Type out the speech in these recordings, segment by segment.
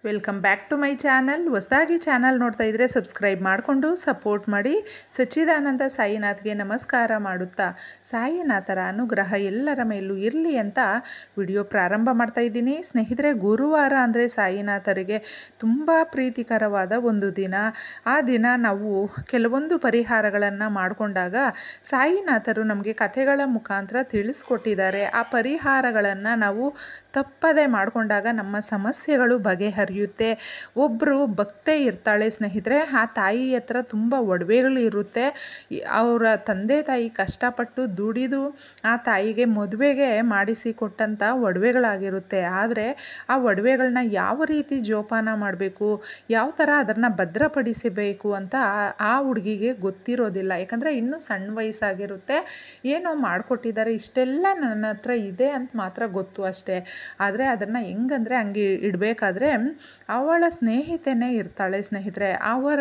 Welcome back to my channel. ಹೊಸದಾಗಿ channel ನೋಡ್ತಾ ಇದ್ದರೆ ಸಬ್ಸ್ಕ್ರೈಬ್ ಮಾಡಿಕೊಂಡು ಸಪೋರ್ಟ್ ಮಾಡಿ. ಸಚ್ಚಿದಾನಂದ ಸಾಯಿನಾಥ್ಗೆ ನಮಸ್ಕಾರ ಮಾಡುತ್ತಾ ಸಾಯಿನಾಥರ ಅನುಗ್ರಹ ಎಲ್ಲರ ಮೇಲೂ ಇರಲಿ ಅಂತ ವಿಡಿಯೋ ಪ್ರಾರಂಭ ಮಾಡ್ತಾ ಇದ್ದೀನಿ. ಸ್ನೇಹಿತರೆ, ಗುರುವಾರ ಅಂದರೆ ಸಾಯಿನಾಥರಿಗೆ ತುಂಬ ಪ್ರೀತಿಕರವಾದ ಒಂದು ದಿನ. ಆ ದಿನ ನಾವು ಕೆಲವೊಂದು ಪರಿಹಾರಗಳನ್ನು ಮಾಡಿಕೊಂಡಾಗ ಸಾಯಿನಾಥರು ನಮಗೆ ಕಥೆಗಳ ಮುಖಾಂತರ ತಿಳಿಸ್ಕೊಟ್ಟಿದ್ದಾರೆ. ಆ ಪರಿಹಾರಗಳನ್ನು ನಾವು ತಪ್ಪದೆ ಮಾಡಿಕೊಂಡಾಗ ನಮ್ಮ ಸಮಸ್ಯೆಗಳು ಬಗೆಹರಿಯುತ್ತೆ. ಒಬ್ಬರು ಭಕ್ತೆ ಇರ್ತಾಳೆ ಸ್ನೇಹಿತರೆ, ಆ ತಾಯಿ ಹತ್ರ ತುಂಬ ಒಡವೆಗಳು ಇರುತ್ತೆ. ಅವರ ತಂದೆ ತಾಯಿ ಕಷ್ಟಪಟ್ಟು ದುಡಿದು ಆ ತಾಯಿಗೆ ಮದುವೆಗೆ ಮಾಡಿಸಿಕೊಟ್ಟಂಥ ಒಡವೆಗಳಾಗಿರುತ್ತೆ. ಆದರೆ ಆ ಒಡವೆಗಳನ್ನ ಯಾವ ರೀತಿ ಜೋಪಾನ ಮಾಡಬೇಕು, ಯಾವ ಥರ ಅದನ್ನು ಭದ್ರಪಡಿಸಬೇಕು ಅಂತ ಆ ಹುಡುಗಿಗೆ ಗೊತ್ತಿರೋದಿಲ್ಲ. ಯಾಕಂದರೆ ಇನ್ನೂ ಸಣ್ಣ ವಯಸ್ಸಾಗಿರುತ್ತೆ. ಏನೋ ಮಾಡಿಕೊಟ್ಟಿದ್ದಾರೆ, ಇಷ್ಟೆಲ್ಲ ನನ್ನ ಹತ್ರ ಇದೆ ಅಂತ ಮಾತ್ರ ಗೊತ್ತು ಅಷ್ಟೇ. ಆದರೆ ಅದನ್ನು ಹೆಂಗಂದರೆ ಹಂಗೆ ಇಡಬೇಕಾದ್ರೆ ಅವಳ ಸ್ನೇಹಿತೆನೇ ಇರ್ತಾಳೆ ಸ್ನೇಹಿತರೆ. ಅವರ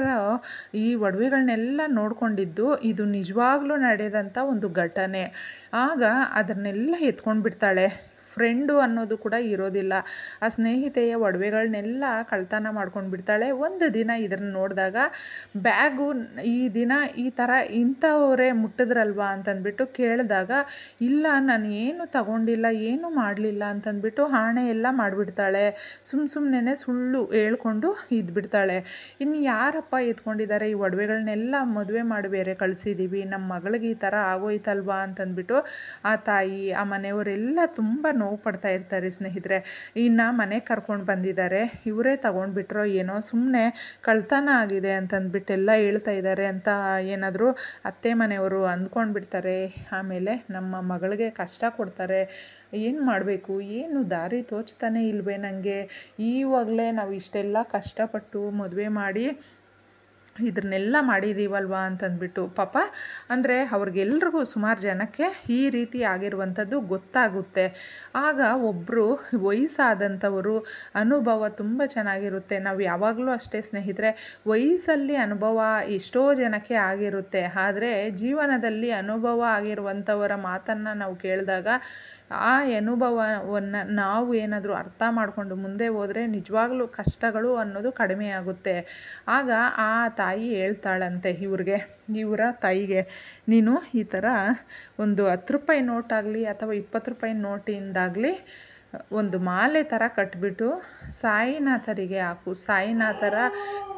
ಈ ಒಡವೆಗಳನ್ನೆಲ್ಲ ನೋಡ್ಕೊಂಡಿದ್ದು ಇದು ನಿಜವಾಗ್ಲೂ ನಡೆದಂಥ ಒಂದು ಘಟನೆ. ಆಗ ಅದನ್ನೆಲ್ಲ ಎತ್ಕೊಂಡು ಬಿಡ್ತಾಳೆ. ಫ್ರೆಂಡು ಅನ್ನೋದು ಕೂಡ ಇರೋದಿಲ್ಲ. ಆ ಸ್ನೇಹಿತೆಯ ಒಡವೆಗಳನ್ನೆಲ್ಲ ಕಳ್ತನ ಮಾಡ್ಕೊಂಡು ಬಿಡ್ತಾಳೆ. ಒಂದು ದಿನ ಇದನ್ನು ನೋಡಿದಾಗ ಬ್ಯಾಗು ಈ ದಿನ ಈ ಥರ ಇಂಥವರೇ ಮುಟ್ಟಿದ್ರಲ್ವಾ ಅಂತಂದ್ಬಿಟ್ಟು ಕೇಳಿದಾಗ, ಇಲ್ಲ ನಾನು ಏನು ತಗೊಂಡಿಲ್ಲ, ಏನು ಮಾಡಲಿಲ್ಲ ಅಂತಂದ್ಬಿಟ್ಟು ಆಣೆ ಎಲ್ಲ ಮಾಡಿಬಿಡ್ತಾಳೆ. ಸುಮ್ಮನೆ ಸುಳ್ಳು ಹೇಳ್ಕೊಂಡು ಇದ್ಬಿಡ್ತಾಳೆ. ಇನ್ನು ಯಾರಪ್ಪ ಎತ್ಕೊಂಡಿದ್ದಾರೆ ಈ ಒಡವೆಗಳನ್ನೆಲ್ಲ, ಮದುವೆ ಮಾಡಿ ಬೇರೆ ಕಳಿಸಿದ್ದೀವಿ, ನಮ್ಮ ಮಗಳಿಗೆ ಈ ಥರ ಆಗೋಯ್ತಲ್ವಾ ಅಂತಂದ್ಬಿಟ್ಟು ಆ ತಾಯಿ ಆ ಮನೆಯವರೆಲ್ಲ ತುಂಬ ನೋವು ಪಡ್ತಾ ಇರ್ತಾರೆ ಸ್ನೇಹಿತರೆ. ಇನ್ನು ಮನೆಗೆ ಕರ್ಕೊಂಡು ಬಂದಿದ್ದಾರೆ, ಇವರೇ ತಗೊಂಡ್ಬಿಟ್ರೋ ಏನೋ, ಸುಮ್ಮನೆ ಕಳ್ತನ ಆಗಿದೆ ಅಂತಂದ್ಬಿಟ್ಟೆಲ್ಲ ಹೇಳ್ತಾ ಇದ್ದಾರೆ ಅಂತ ಏನಾದರೂ ಅತ್ತೆ ಮನೆಯವರು ಅಂದ್ಕೊಂಡು ಬಿಡ್ತಾರೆ. ಆಮೇಲೆ ನಮ್ಮ ಮಗಳಿಗೆ ಕಷ್ಟ ಕೊಡ್ತಾರೆ. ಏನು ಮಾಡಬೇಕು, ಏನು ದಾರಿ ತೋಚ್ತಾನೆ ಇಲ್ವೇ ನನಗೆ. ಈವಾಗಲೇ ನಾವು ಇಷ್ಟೆಲ್ಲ ಕಷ್ಟಪಟ್ಟು ಮದುವೆ ಮಾಡಿ ಇದನ್ನೆಲ್ಲ ಮಾಡಿದ್ದೀವಲ್ವ ಅಂತಂದ್ಬಿಟ್ಟು ಪಾಪ ಅಂದರೆ ಅವ್ರಿಗೆಲ್ರಿಗೂ ಸುಮಾರು ಜನಕ್ಕೆ ಈ ರೀತಿ ಆಗಿರುವಂಥದ್ದು ಗೊತ್ತಾಗುತ್ತೆ. ಆಗ ಒಬ್ಬರು ವಯಸ್ಸಾದಂಥವರು, ಅನುಭವ ತುಂಬ ಚೆನ್ನಾಗಿರುತ್ತೆ. ನಾವು ಯಾವಾಗಲೂ ಅಷ್ಟೇ ಸ್ನೇಹಿತರೆ, ವಯಸ್ಸಲ್ಲಿ ಅನುಭವ ಎಷ್ಟೋ ಜನಕ್ಕೆ ಆಗಿರುತ್ತೆ. ಆದರೆ ಜೀವನದಲ್ಲಿ ಅನುಭವ ಆಗಿರುವಂಥವರ ಮಾತನ್ನು ನಾವು ಕೇಳಿದಾಗ ಆ ಅನುಭವವನ್ನು ನಾವು ಏನಾದರೂ ಅರ್ಥ ಮಾಡಿಕೊಂಡು ಮುಂದೆ ಹೋದರೆ ನಿಜವಾಗ್ಲೂ ಕಷ್ಟಗಳು ಅನ್ನೋದು ಕಡಿಮೆ ಆಗುತ್ತೆ. ಆಗ ಆ ತಾಯಿ ಹೇಳ್ತಾಳಂತೆ ಇವರ ತಾಯಿಗೆ, ನೀನು ಈ ಥರ ಒಂದು 10 ರೂಪಾಯಿ ನೋಟಾಗಲಿ ಅಥವಾ 20 ರೂಪಾಯಿ ನೋಟಿಂದಾಗಲಿ ಒಂದು ಮಾಲೆ ಥರ ಕಟ್ಬಿಟ್ಟು ಸಾಯಿನಾಥರಿಗೆ ಹಾಕು. ಸಾಯಿನಾಥರ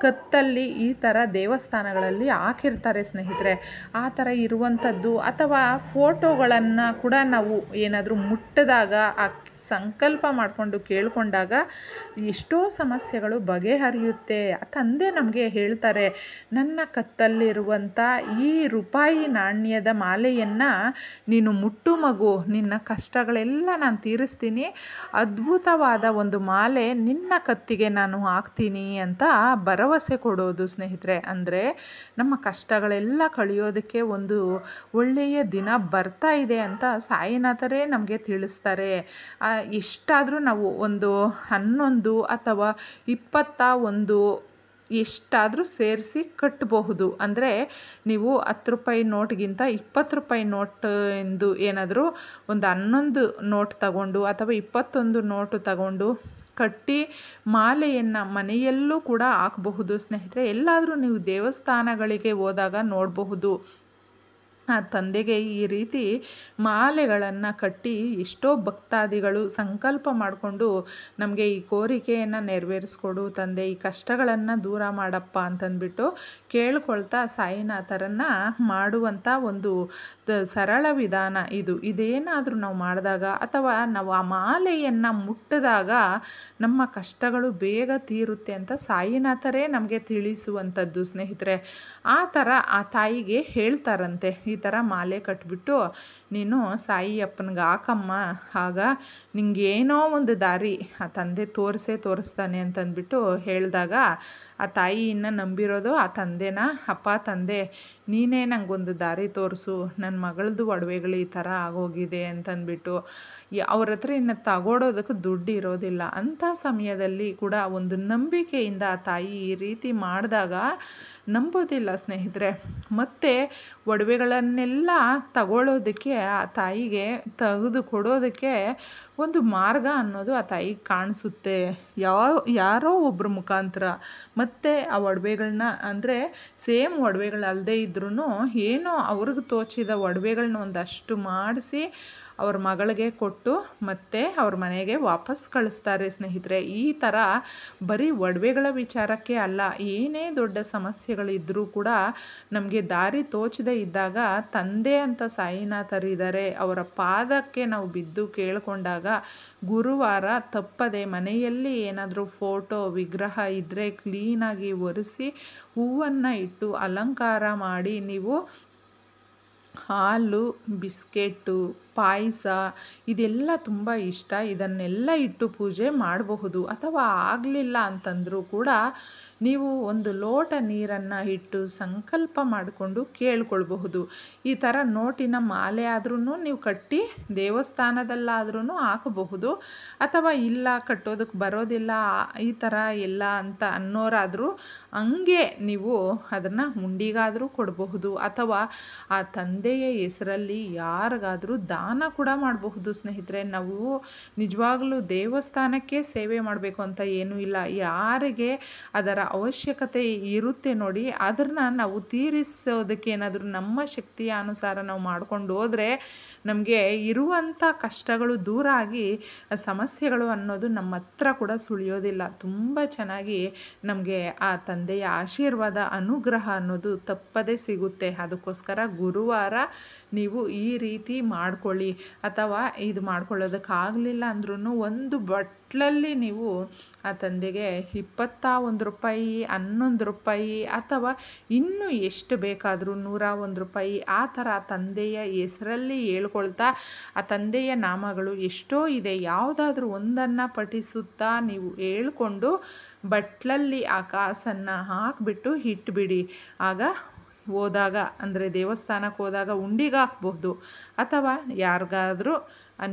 ಕತ್ತಲ್ಲಿ ಈ ಥರ ದೇವಸ್ಥಾನಗಳಲ್ಲಿ ಹಾಕಿರ್ತಾರೆ ಸ್ನೇಹಿತರೆ. ಆ ಥರ ಇರುವಂಥದ್ದು ಅಥವಾ ಫೋಟೋಗಳನ್ನು ಕೂಡ ನಾವು ಏನಾದರೂ ಮುಟ್ಟಿದಾಗ ಆ ಸಂಕಲ್ಪ ಮಾಡಿಕೊಂಡು ಕೇಳಿಕೊಂಡಾಗ ಎಷ್ಟೋ ಸಮಸ್ಯೆಗಳು ಬಗೆಹರಿಯುತ್ತೆ. ತಂದೆ ನಮಗೆ ಹೇಳ್ತಾರೆ, ನನ್ನ ಕತ್ತಲ್ಲಿರುವಂಥ ಈ ರೂಪಾಯಿ ನಾಣ್ಯದ ಮಾಲೆಯನ್ನು ನೀನು ಮುಟ್ಟು ಮಗು, ನಿನ್ನ ಕಷ್ಟಗಳೆಲ್ಲ ನಾನು ತೀರಿಸ್ತೀನಿ, ಅದ್ಭುತವಾದ ಒಂದು ಮಾಲೆ ನಿನ್ನ ಕತ್ತಿಗೆ ನಾನು ಹಾಕ್ತೀನಿ ಅಂತ ಭರವಸೆ ಕೊಡೋದು ಸ್ನೇಹಿತರೆ. ಅಂದರೆ ನಮ್ಮ ಕಷ್ಟಗಳೆಲ್ಲ ಕಳೆಯೋದಕ್ಕೆ ಒಂದು ಒಳ್ಳೆಯ ದಿನ ಬರ್ತಾ ಇದೆ ಅಂತ ಸಾಯಿನಾಥರೇ ನಮಗೆ ತಿಳಿಸ್ತಾರೆ. ಎಷ್ಟಾದರೂ ನಾವು ಒಂದು 11 ಅಥವಾ 21 ಎಷ್ಟಾದರೂ ಸೇರಿಸಿ ಕಟ್ಟಬಹುದು. ಅಂದರೆ ನೀವು 10 ರೂಪಾಯಿ ನೋಟ್ಗಿಂತ 20 ರೂಪಾಯಿ ನೋಟ್ ಎಂದು ಏನಾದರೂ ಒಂದು 11 ನೋಟ್ ತಗೊಂಡು ಅಥವಾ 21 ನೋಟು ತಗೊಂಡು ಕಟ್ಟಿ ಮಾಲೆಯನ್ನು ಮನೆಯಲ್ಲೂ ಕೂಡ ಹಾಕಬಹುದು ಸ್ನೇಹಿತರೆ. ಎಲ್ಲಾದರೂ ನೀವು ದೇವಸ್ಥಾನಗಳಿಗೆ ಹೋದಾಗ ನೋಡಬಹುದು, ಆ ತಂದೆಗೆ ಈ ರೀತಿ ಮಾಲೆಗಳನ್ನು ಕಟ್ಟಿ ಎಷ್ಟೋ ಭಕ್ತಾದಿಗಳು ಸಂಕಲ್ಪ ಮಾಡಿಕೊಂಡು ನಮಗೆ ಈ ಕೋರಿಕೆಯನ್ನು ನೆರವೇರಿಸ್ಕೊಡು ತಂದೆ, ಈ ಕಷ್ಟಗಳನ್ನು ದೂರ ಮಾಡಪ್ಪ ಅಂತಂದ್ಬಿಟ್ಟು ಕೇಳ್ಕೊಳ್ತಾ ಸಾಯಿನಾಥರನ್ನು ಮಾಡುವಂಥ ಒಂದು ಸರಳ ವಿಧಾನ ಇದು. ಇದೇನಾದರೂ ನಾವು ಮಾಡಿದಾಗ ಅಥವಾ ನಾವು ಆ ಮಾಲೆಯನ್ನು ಮುಟ್ಟಿದಾಗ ನಮ್ಮ ಕಷ್ಟಗಳು ಬೇಗ ತೀರುತ್ತೆ ಅಂತ ಸಾಯಿನಾಥರೇ ನಮಗೆ ತಿಳಿಸುವಂಥದ್ದು ಸ್ನೇಹಿತರೆ. ಆ ಥರ ಆ ತಾಯಿಗೆ ಹೇಳ್ತಾರಂತೆ, ಈ ಥರ ಮಾಲೆ ಕಟ್ಬಿಟ್ಟು ನೀನು ಸಾಯಿ ಅಪ್ಪನಿಗೆ ಹಾಕಮ್ಮ, ಆಗ ನಿಂಗೇನೋ ಒಂದು ದಾರಿ ಆ ತಂದೆ ತೋರಿಸ್ತಾನೆ ಅಂತಂದ್ಬಿಟ್ಟು ಹೇಳಿದಾಗ ಆ ತಾಯಿ ಇನ್ನು ನಂಬಿರೋದು ಆ ತಂದೆನ. ಅಪ್ಪ ತಂದೆ, ನೀನೇ ನನಗೊಂದು ದಾರಿ ತೋರಿಸು, ನನ್ನ ಮಗಳದ್ದು ಒಡವೆಗಳು ಈ ಥರ ಆಗೋಗಿದೆ ಅಂತಂದ್ಬಿಟ್ಟು ಅವ್ರ ಹತ್ರ ಇನ್ನು ತಗೊಳೋದಕ್ಕೆ ದುಡ್ಡು ಇರೋದಿಲ್ಲ. ಅಂಥ ಸಮಯದಲ್ಲಿ ಕೂಡ ಒಂದು ನಂಬಿಕೆಯಿಂದ ಆ ತಾಯಿ ಈ ರೀತಿ ಮಾಡಿದಾಗ ನಂಬೋದಿಲ್ಲ ಸ್ನೇಹಿತರೆ. ಮತ್ತು ಒಡವೆಗಳನ್ನೆಲ್ಲ ತಗೊಳ್ಳೋದಕ್ಕೆ ಆ ತಾಯಿಗೆ ತೆಗೆದು ಕೊಡೋದಕ್ಕೆ ಒಂದು ಮಾರ್ಗ ಅನ್ನೋದು ಆ ತಾಯಿಗೆ ಕಾಣಿಸುತ್ತೆ, ಯಾರೋ ಒಬ್ಬರ ಮುಖಾಂತರ. ಮತ್ತು ಆ ಒಡವೆಗಳನ್ನ ಅಂದರೆ ಸೇಮ್ ಒಡವೆಗಳಲ್ಲದೆ ಇದ್ರೂ ಏನೋ ಅವ್ರಿಗೆ ತೋಚಿದ ಒಡವೆಗಳನ್ನ ಒಂದಷ್ಟು ಮಾಡಿಸಿ ಅವ್ರ ಮಗಳಿಗೆ ಕೊಟ್ಟು ಮತ್ತೆ ಅವ್ರ ಮನೆಗೆ ವಾಪಸ್ ಕಳಿಸ್ತಾರೆ ಸ್ನೇಹಿತರೆ. ಈ ಥರ ಬರೀ ಒಡವೆಗಳ ವಿಚಾರಕ್ಕೆ ಅಲ್ಲ, ಏನೇ ದೊಡ್ಡ ಸಮಸ್ಯೆಗಳಿದ್ದರೂ ಕೂಡ ನಮಗೆ ದಾರಿ ತೋಚದೇ ಇದ್ದಾಗ ತಂದೆ ಅಂತ ಸಾಯಿನಾಥರಿದ್ದಾರೆ, ಅವರ ಪಾದಕ್ಕೆ ನಾವು ಬಿದ್ದು ಕೇಳಿಕೊಂಡಾಗ ಗುರುವಾರ ತಪ್ಪದೆ ಮನೆಯಲ್ಲಿ ಏನಾದರೂ ಫೋಟೋ ವಿಗ್ರಹ ಇದ್ದರೆ ಕ್ಲೀನಾಗಿ ಒರೆಸಿ ಹೂವನ್ನು ಇಟ್ಟು ಅಲಂಕಾರ ಮಾಡಿ ನೀವು ಹಾಲು, ಬಿಸ್ಕೆಟ್ಟು, ಪಾಯಸ ಇದೆಲ್ಲ ತುಂಬ ಇಷ್ಟ, ಇದನ್ನೆಲ್ಲ ಇಟ್ಟು ಪೂಜೆ ಮಾಡಬಹುದು. ಅಥವಾ ಆಗಲಿಲ್ಲ ಅಂತಂದರೂ ಕೂಡ ನೀವು ಒಂದು ಲೋಟ ನೀರನ್ನು ಇಟ್ಟು ಸಂಕಲ್ಪ ಮಾಡಿಕೊಂಡು ಕೇಳ್ಕೊಳ್ಬಹುದು. ಈ ಥರ ನೋಟಿನ ಮಾಲೆ ಆದ್ರೂ ನೀವು ಕಟ್ಟಿ ದೇವಸ್ಥಾನದಲ್ಲಾದ್ರೂ ಹಾಕಬಹುದು. ಅಥವಾ ಇಲ್ಲ ಕಟ್ಟೋದಕ್ಕೆ ಬರೋದಿಲ್ಲ ಈ ಥರ ಎಲ್ಲ ಅಂತ ಅನ್ನೋರಾದರೂ ಹಂಗೆ ನೀವು ಅದನ್ನು ಹುಂಡಿಗಾದರೂ ಕೊಡಬಹುದು. ಅಥವಾ ಆ ತಂದೆಯ ಹೆಸರಲ್ಲಿ ಯಾರಿಗಾದರೂ ದಾನ ಕೂಡ ಮಾಡಬಹುದು ಸ್ನೇಹಿತರೆ. ನಾವು ನಿಜವಾಗ್ಲೂ ದೇವಸ್ಥಾನಕ್ಕೆ ಸೇವೆ ಮಾಡಬೇಕು ಅಂತ ಏನೂ ಇಲ್ಲ, ಯಾರಿಗೆ ಅದರ ಅವಶ್ಯಕತೆ ಇರುತ್ತೆ ನೋಡಿ ಅದನ್ನು ನಾವು ತೀರಿಸೋದಕ್ಕೆ ಏನಾದರೂ ನಮ್ಮ ಶಕ್ತಿಯ ಅನುಸಾರ ನಾವು ಮಾಡ್ಕೊಂಡು ಹೋದರೆ ನಮಗೆ ಇರುವಂಥ ಕಷ್ಟಗಳು ದೂರ ಆಗಿ ಸಮಸ್ಯೆಗಳು ಅನ್ನೋದು ನಮ್ಮ ಹತ್ರ ಕೂಡ ಸುಳಿಯೋದಿಲ್ಲ. ತುಂಬ ಚೆನ್ನಾಗಿ ನಮಗೆ ಆ ತಂದೆಯ ಆಶೀರ್ವಾದ ಅನುಗ್ರಹ ಅನ್ನೋದು ತಪ್ಪದೇ ಸಿಗುತ್ತೆ. ಅದಕ್ಕೋಸ್ಕರ ಗುರುವಾರ ನೀವು ಈ ರೀತಿ ಮಾಡ್ಕೊಳ್ಳಿ. ಅಥವಾ ಇದು ಮಾಡ್ಕೊಳ್ಳೋದಕ್ಕಾಗಲಿಲ್ಲ ಅಂದ್ರೂ ಒಂದು ಬಟ್ಲಲ್ಲಿ ನೀವು ಆ ತಂದೆಗೆ 21 ರೂಪಾಯಿ, 11 ರೂಪಾಯಿ ಅಥವಾ ಇನ್ನೂ ಎಷ್ಟು ಬೇಕಾದರೂ 101 ರೂಪಾಯಿ ಆ ಥರ ತಂದೆಯ ಹೆಸರಲ್ಲಿ ಹೇಳ್ಕೊಳ್ತಾ ಆ ತಂದೆಯ ನಾಮಗಳು ಎಷ್ಟೋ ಇದೆ, ಯಾವುದಾದ್ರೂ ಒಂದನ್ನು ಪಠಿಸುತ್ತಾ ನೀವು ಹೇಳ್ಕೊಂಡು ಬಟ್ಲಲ್ಲಿ ಆ ಕಾಸನ್ನು ಹಾಕಿಬಿಟ್ಟು ಇಟ್ಬಿಡಿ. ಆಗ ಹೋದಾಗ ಅಂದರೆ ದೇವಸ್ಥಾನಕ್ಕೆ ಹೋದಾಗ ಉಂಡಿಗೆ ಹಾಕ್ಬಹುದು ಅಥವಾ ಯಾರಿಗಾದರೂ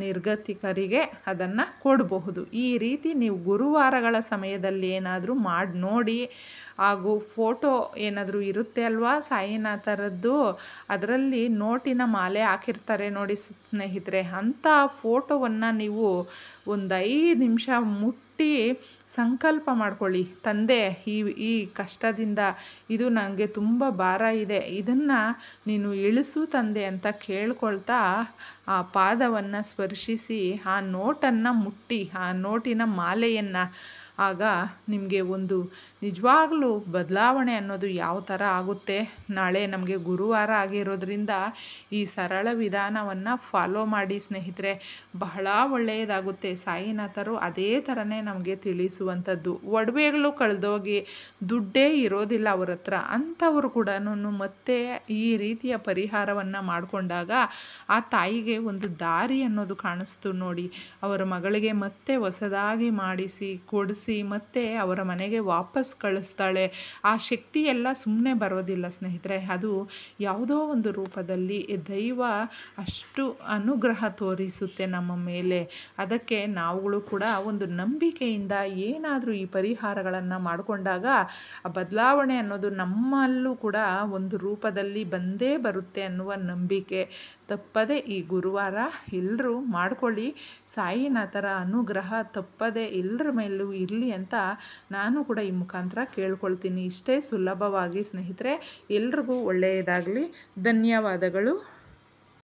ನಿರ್ಗತಿಕರಿಗೆ ಅದನ್ನು ಕೊಡಬಹುದು. ಈ ರೀತಿ ನೀವು ಗುರುವಾರಗಳ ಸಮಯದಲ್ಲಿ ಏನಾದರೂ ಮಾಡಿ ನೋಡಿ. ಹಾಗೂ ಫೋಟೋ ಏನಾದರೂ ಇರುತ್ತೆ ಅಲ್ವಾ ಸಾಯಿನಾಥರದ್ದು, ಅದರಲ್ಲಿ ನೋಟಿನ ಮಾಲೆ ಹಾಕಿರ್ತಾರೆ ನೋಡಿ ಸ್ನೇಹಿತರೆ, ಅಂಥ ಫೋಟೋವನ್ನು ನೀವು ಒಂದು 5 ನಿಮಿಷ ಮುಟ್ಟಿ ಸಂಕಲ್ಪ ಮಾಡ್ಕೊಳ್ಳಿ. ತಂದೆ ಈ ಕಷ್ಟದಿಂದ ಇದು ನನಗೆ ತುಂಬ ಭಾರ ಇದೆ, ಇದನ್ನು ನೀನು ಇಳಿಸು ತಂದೆ ಅಂತ ಕೇಳ್ಕೊಳ್ತಾ ಆ ಪಾದವನ್ನು ಸ್ಪರ್ಶಿಸಿ ಆ ನೋಟನ್ನು ಮುಟ್ಟಿ ಆ ನೋಟಿನ ಮಾಲೆಯನ್ನು ಆಗ ನಿಮಗೆ ಒಂದು ನಿಜವಾಗ್ಲೂ ಬದಲಾವಣೆ ಅನ್ನೋದು ಯಾವ ಥರ ಆಗುತ್ತೆ. ನಾಳೆ ನಮಗೆ ಗುರುವಾರ ಆಗಿರೋದ್ರಿಂದ ಈ ಸರಳ ವಿಧಾನವನ್ನು ಫಾಲೋ ಮಾಡಿ ಸ್ನೇಹಿತರೆ, ಬಹಳ ಒಳ್ಳೆಯದಾಗುತ್ತೆ. ಸಾಯಿನಾಥರು ಅದೇ ಥರನೇ ನಮಗೆ ತಿಳಿಸುವಂಥದ್ದು. ಒಡವೆಗಳು ಕಳೆದೋಗಿ ದುಡ್ಡೇ ಇರೋದಿಲ್ಲ ಅವ್ರ ಹತ್ರ, ಅಂಥವ್ರು ಕೂಡ ಮತ್ತೆ ಈ ರೀತಿಯ ಪರಿಹಾರವನ್ನು ಮಾಡಿಕೊಂಡಾಗ ಆ ತಾಯಿಗೆ ಒಂದು ದಾರಿ ಅನ್ನೋದು ಕಾಣಿಸ್ತು ನೋಡಿ. ಅವರ ಮಗಳಿಗೆ ಮತ್ತೆ ಹೊಸದಾಗಿ ಮಾಡಿಸಿ ಕೊಡಿಸಿ ಮತ್ತೆ ಅವರ ಮನೆಗೆ ವಾಪಸ್ ಕಳಿಸ್ತಾಳೆ. ಆ ಶಕ್ತಿ ಎಲ್ಲ ಸುಮ್ಮನೆ ಬರೋದಿಲ್ಲ ಸ್ನೇಹಿತರೆ, ಅದು ಯಾವುದೋ ಒಂದು ರೂಪದಲ್ಲಿ ದೈವ ಅಷ್ಟು ಅನುಗ್ರಹ ತೋರಿಸುತ್ತೆ ನಮ್ಮ ಮೇಲೆ. ಅದಕ್ಕೆ ನಾವುಗಳು ಕೂಡ ಒಂದು ನಂಬಿಕೆಯಿಂದ ಏನಾದರೂ ಈ ಪರಿಹಾರಗಳನ್ನು ಮಾಡಿಕೊಂಡಾಗ ಆ ಬದಲಾವಣೆ ಅನ್ನೋದು ನಮ್ಮಲ್ಲೂ ಕೂಡ ಒಂದು ರೂಪದಲ್ಲಿ ಬಂದೇ ಬರುತ್ತೆ ಅನ್ನುವ ನಂಬಿಕೆ. ತಪ್ಪದೆ ಈ ಗುರುವಾರ ಎಲ್ಲರೂ ಮಾಡ್ಕೊಳ್ಳಿ. ಸಾಯಿನಾಥರ ಅನುಗ್ರಹ ತಪ್ಪದೆ ಎಲ್ಲರ ಮೇಲೂ ಇರಲಿ ಅಂತ ನಾನು ಕೂಡ ಈ ಮುಖಾಂತರ ಕೇಳ್ಕೊಳ್ತೀನಿ. ಇಷ್ಟೇ ಸುಲಭವಾಗಿ ಸ್ನೇಹಿತರೆ, ಎಲ್ರಿಗೂ ಒಳ್ಳೆಯದಾಗಲಿ. ಧನ್ಯವಾದಗಳು.